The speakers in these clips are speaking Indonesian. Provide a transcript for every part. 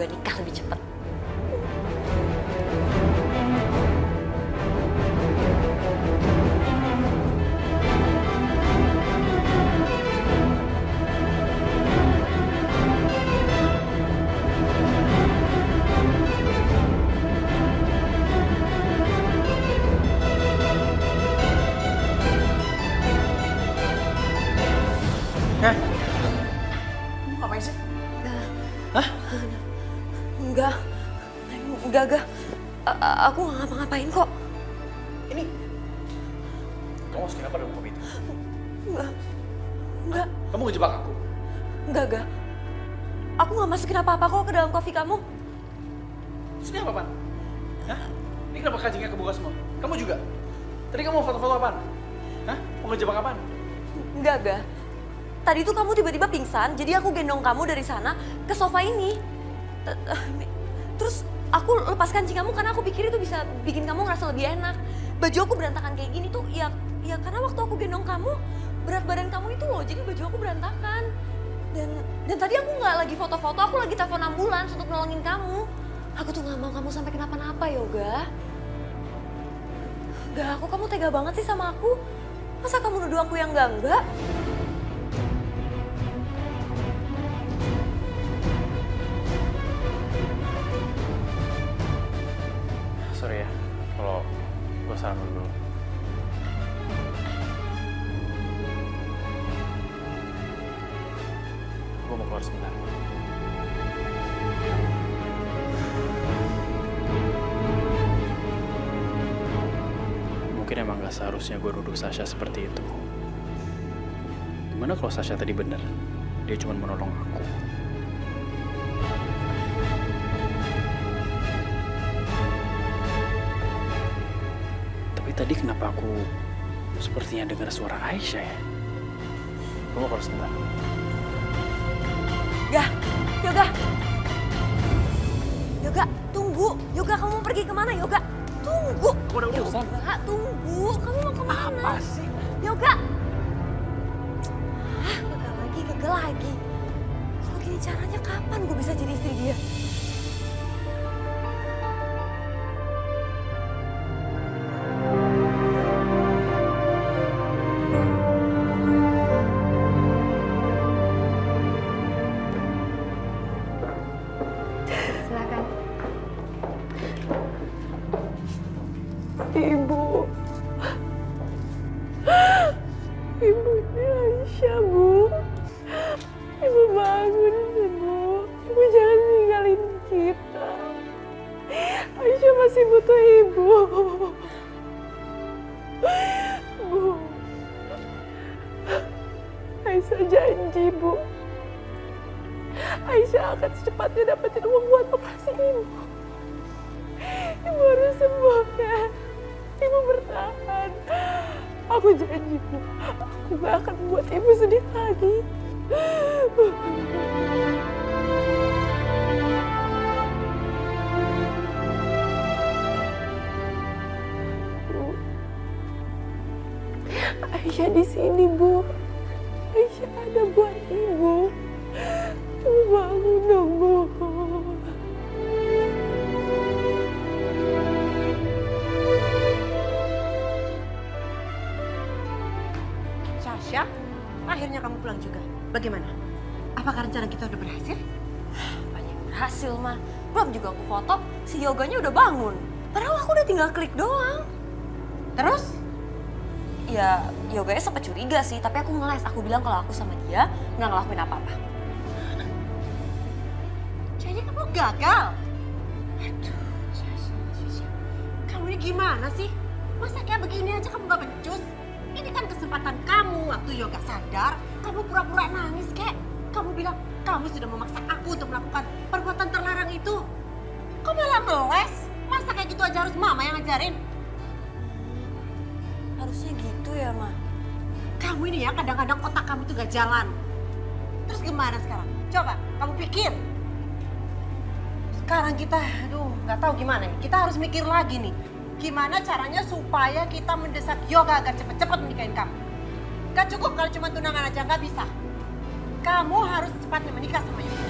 Yoga nikah lebih cepat. Hah? Kamu ngapain sih? Hah? Enggak. Aku nggak ngapa-ngapain kok. Ini kamu masukin apa dalam kopi itu? Enggak. Kamu ngejebak aku? Enggak. Aku nggak masukin apa-apa kok ke dalam kopi kamu. Terus ini apa, Pan? Hah? Ini kenapa kancingnya kebuka semua? Kamu juga? Tadi kamu mau foto-foto apaan? Hah? Mau ngejebak apaan? Enggak. Tadi tuh kamu tiba-tiba pingsan, jadi aku gendong kamu dari sana ke sofa ini. Terus aku lepas kancing kamu karena aku pikir itu bisa bikin kamu ngerasa lebih enak. Baju aku berantakan kayak gini tuh ya karena waktu aku gendong kamu, berat badan kamu itu loh, jadi baju aku berantakan. Dan tadi aku nggak lagi foto-foto, aku lagi telepon ambulans untuk nolongin kamu. Aku tuh nggak mau kamu sampai kenapa-napa, Yoga. Kamu tega banget sih sama aku. Masa kamu nuduh aku yang enggak? Sorry ya, kalau gue salah dulu. Gue mau keluar sebentar. Mungkin emang gak seharusnya gue nuduh Sasha seperti itu. Gimana kalau Sasha tadi bener? Dia cuma menolong aku. Tapi tadi kenapa aku sepertinya dengar suara Aisyah ya? Gue mau keluar sebentar. Yoga, tunggu. Yoga, kamu mau pergi kemana, Yoga? Tunggu. Aku udah urusan. Yoga, tunggu. Kamu mau kemana? Apa sih? Yoga. Gagal lagi. Kalau gini caranya kapan gue bisa jadi istri dia? Silakan. Ibu ini Aisyah, Bu. Ibu bangun, Ibu. Ibu jangan tinggalin kita. Aisyah masih butuh Ibu. Bu. Aisyah janji, Bu. Aisyah akan secepatnya dapetin uang buat operasi Ibu. Ibu harus sembuh, ya. Ibu bertahan. Aku janji, Bu. Aku gak akan buat Ibu sedih lagi. Bu. Aisyah di sini, Bu. Aisyah ada buat Ibu. Ibu bangun dong, Bu. Sasha, akhirnya kamu pulang juga. Bagaimana? Apakah rencana kita udah berhasil? Banyak berhasil, mah. Belum juga aku foto, si Yoganya udah bangun. Padahal aku udah tinggal klik doang. Terus? Ya, Yoganya sempat curiga sih, tapi aku ngeles. Aku bilang kalau aku sama dia nggak ngelakuin apa-apa. Jadi kamu gagal? Aduh, Sasha. Kamu ini gimana sih? Masa kayak begini aja kamu gak becus? Ini kan kesempatan kamu waktu Yoga sadar, kamu pura-pura nangis kek. Kamu bilang, kamu sudah memaksa aku untuk melakukan perbuatan terlarang itu. Kok malah meles? Masa kayak gitu aja harus mama yang ngajarin? Harusnya gitu ya, Ma. Kamu ini ya kadang-kadang otak kamu tuh gak jalan. Terus gimana sekarang? Coba, kamu pikir. Sekarang kita, gak tahu gimana nih. Kita harus mikir lagi nih. Gimana caranya supaya kita mendesak Yoga agar cepet-cepet menikahin kamu. Gak cukup kalau cuma tunangan aja, gak bisa. Kamu harus cepatnya menikah sama Yoga.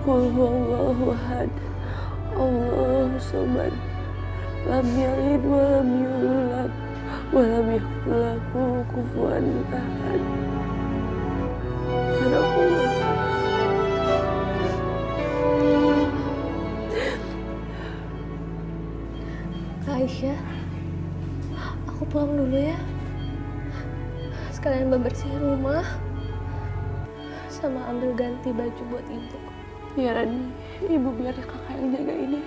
Qul huwallahu ahad. Allahu samad. Lam yalid wa lam yulad wa lam yakul lahu kufuwan ahad. Sadaqallah. Aisyah, aku pulang dulu ya. Sekalian bebersihin rumah, sama ambil ganti baju buat ibu. Biar ibu biar kakak yang jaga ini.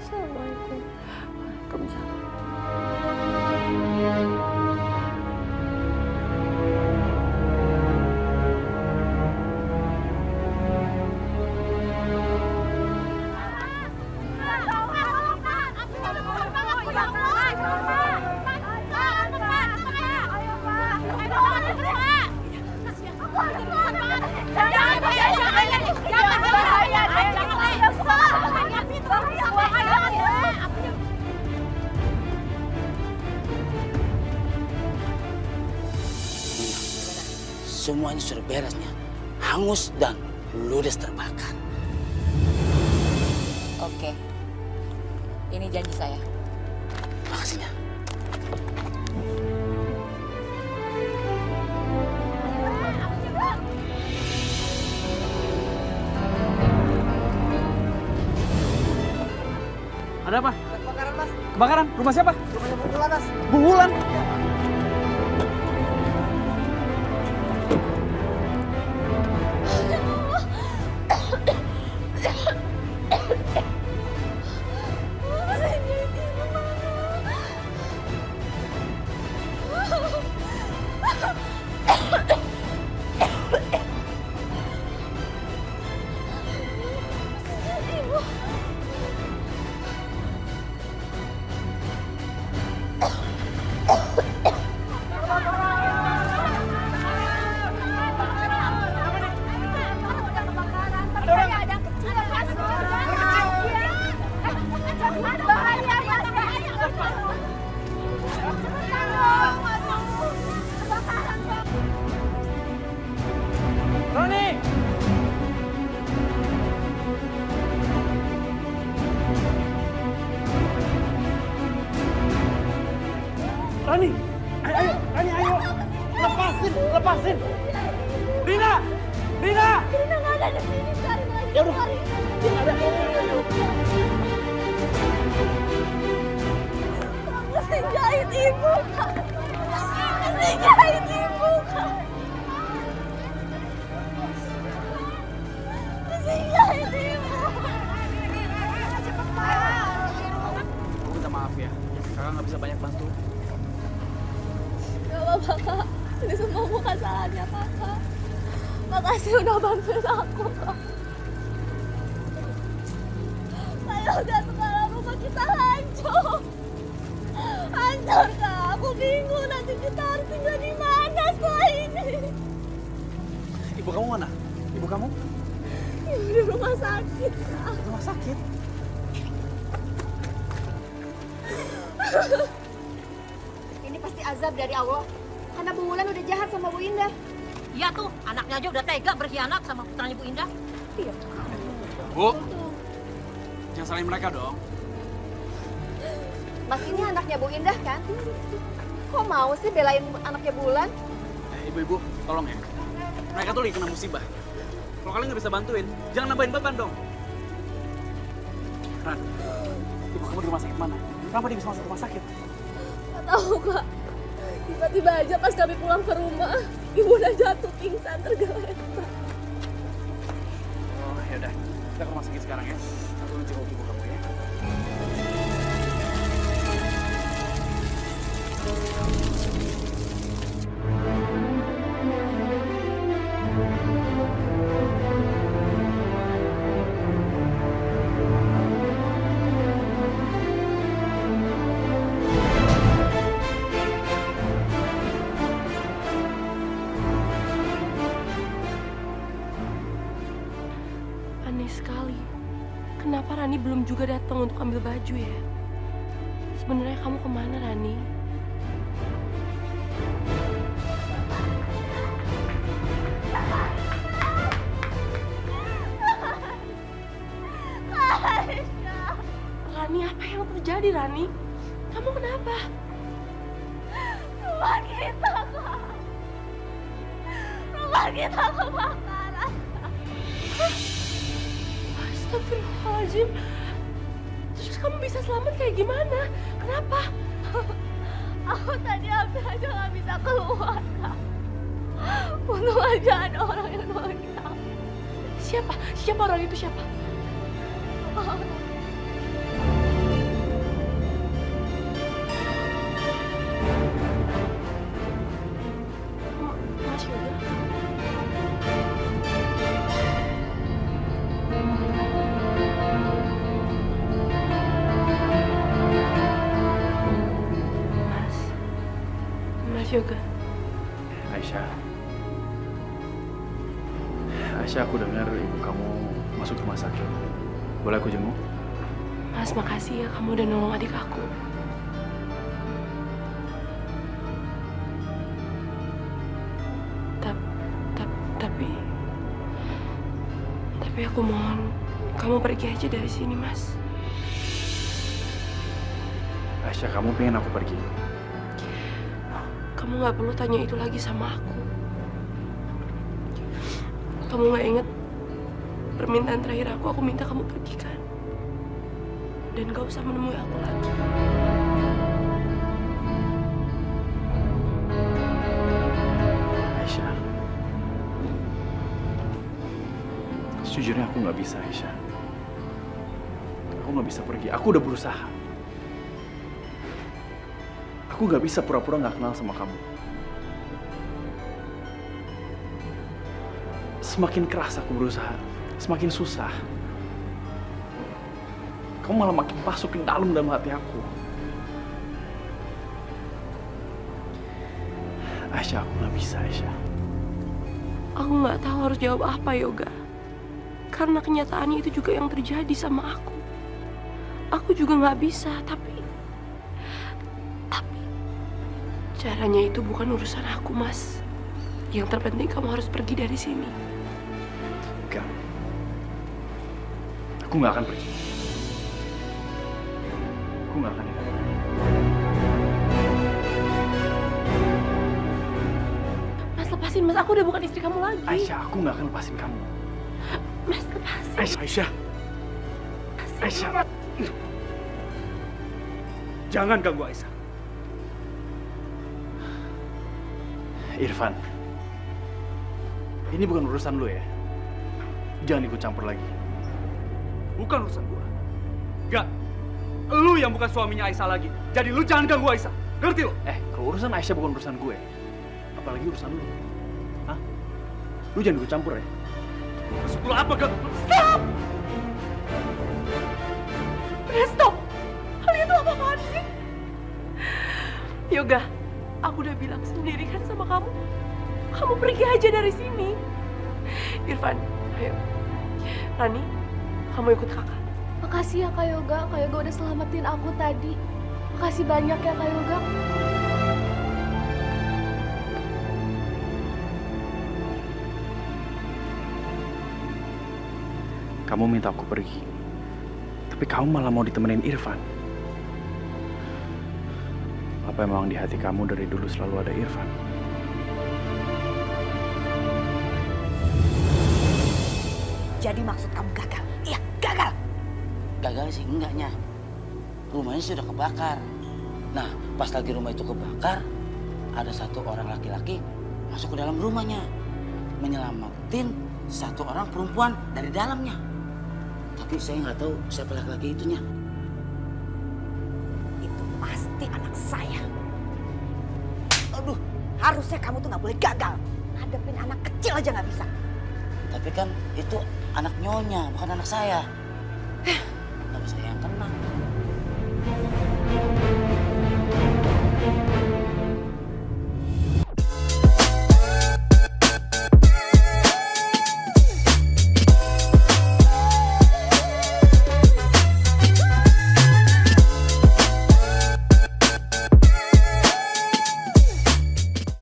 Assalamualaikum. Waalaikumsalam. Semuanya sudah beresnya, hangus dan ludes terbakar. Oke, ini janji saya. Makasihnya. Ada apa? Kebakaran, Mas. Kebakaran? Rumah siapa? Rumahnya Bu Wulan, Mas. Bu Wulan. Rani! Rani! Ayo, Rani, ayo! Lepasin, lepasin! Rina! Rina! Rina nggak ada di sini, cari lagi. Ya udah. Dia ada. Ayo. Mesin jahit ibu, Kak. Mesin jahit ibu, Kak. Mesin jahit ibu. Aku minta maaf ya. Kakak nggak bisa banyak bantu. Gak apa-apa, Kak. Ini semua bukan salahnya Kakak. Makasih udah bantuin aku, Kak. Saya udah sekarang rumah kita hancur. Hancur, Kak. Aku bingung nanti kita harus tinggal di mana setelah ini. Ibu kamu mana? Ibu kamu? Di rumah sakit, Kak. Rumah sakit. Ini pasti azab dari Allah. Karena Bu Wulan udah jahat sama Bu Indah. Iya tuh, anaknya aja udah tega berkhianat sama putranya Bu Indah. Bu, jangan salahin mereka dong. Mas ini anaknya Bu Indah kan? Kok mau sih belain anaknya Bu Wulan? Ibu-ibu, tolong ya. Mereka tuh lagi kena musibah. Kalau kalian nggak bisa bantuin, jangan nambahin beban dong. Ran, ibu kamu di rumah sakit mana? Kenapa dia bisa masuk rumah sakit? Gak tahu, Kak. Tiba-tiba aja pas kami pulang ke rumah, ibu udah jatuh pingsan tergeletak. Oh, yaudah. Kita ke rumah sakit sekarang ya. Aku ngecek ibu kamu ya. Aneh sekali. Kenapa Rani belum juga datang untuk ambil baju ya? Sebenarnya kamu kemana, Rani? terjadi, Rani? Kamu kenapa? Rumah kita, Kak. Rumah kita kebakaran. Astagfirullahaladzim. Terus kamu bisa selamat kayak gimana? Kenapa? Aku tadi hampir aja nggak bisa keluar, Kak. Untung aja ada orang yang nolongin aku. Siapa? Siapa orang itu siapa? Mas Yoga? Mas Yoga. Aisyah. Aisyah, aku dengar ibu kamu masuk rumah sakit. Boleh aku jenguk? Mas, makasih ya kamu udah nolong adik aku. Tapi aku mohon kamu pergi aja dari sini, Mas. Aisyah, kamu pengen aku pergi? Kamu nggak perlu tanya itu lagi sama aku. Kamu nggak inget permintaan terakhir aku minta kamu pergi kan? Dan gak usah menemui aku lagi. Aisyah, sejujurnya aku nggak bisa, Aisyah. Aku nggak bisa pergi. Aku udah berusaha. Aku nggak bisa pura-pura nggak kenal sama kamu. Semakin keras aku berusaha, semakin susah. Kamu malah makin masuk ke dalam hati aku. Aisyah, aku nggak bisa, Aisyah. Aku nggak tahu harus jawab apa, Yoga. Karena kenyataannya itu juga yang terjadi sama aku. Aku juga nggak bisa, tapi caranya itu bukan urusan aku, Mas. Yang terpenting kamu harus pergi dari sini. Enggak. Aku nggak akan pergi. Aku nggak akan. Mas, lepasin, Mas. Aku udah bukan istri kamu lagi. Aisyah, aku nggak akan lepasin kamu. Mas, lepasin. Aisyah. Aisyah. Jangan ganggu Aisyah. Irfan, ini bukan urusan lu ya. Jangan ikut campur lagi. Bukan urusan gua. Enggak. Lu yang bukan suaminya Aisyah lagi. Jadi lu jangan ganggu Aisyah. Ngerti lo? Kalau urusan Aisyah bukan urusan gue. Apalagi urusan lu. Hah? Lu jangan ikut campur ya. Maksud lu apa, Gak? Stop! Udah stop! Kalian tuh apa-apaan sih? Yoga, aku udah bilang sendiri kan sama kamu. Kamu pergi aja dari sini. Irfan, ayo. Rani, kamu ikut kakak. Makasih ya Kak Yoga. Kak Yoga udah selamatin aku tadi. Makasih banyak ya Kak Yoga. Kamu minta aku pergi. Tapi kamu malah mau ditemenin Irfan. Apa emang di hati kamu dari dulu selalu ada Irfan? Jadi maksud kamu gagal? Iya, gagal. Gagal sih enggaknya. Rumahnya sudah kebakar. Nah, pas lagi rumah itu kebakar, ada satu orang laki-laki masuk ke dalam rumahnya. Menyelamatin satu orang perempuan dari dalamnya. Tapi saya nggak tahu siapa laki-laki itunya. Itu pasti anak saya. Aduh, harusnya kamu tuh nggak boleh gagal. Ngadepin anak kecil aja nggak bisa. Tapi kan itu anak nyonya, bukan anak saya. Kenapa saya yang kena?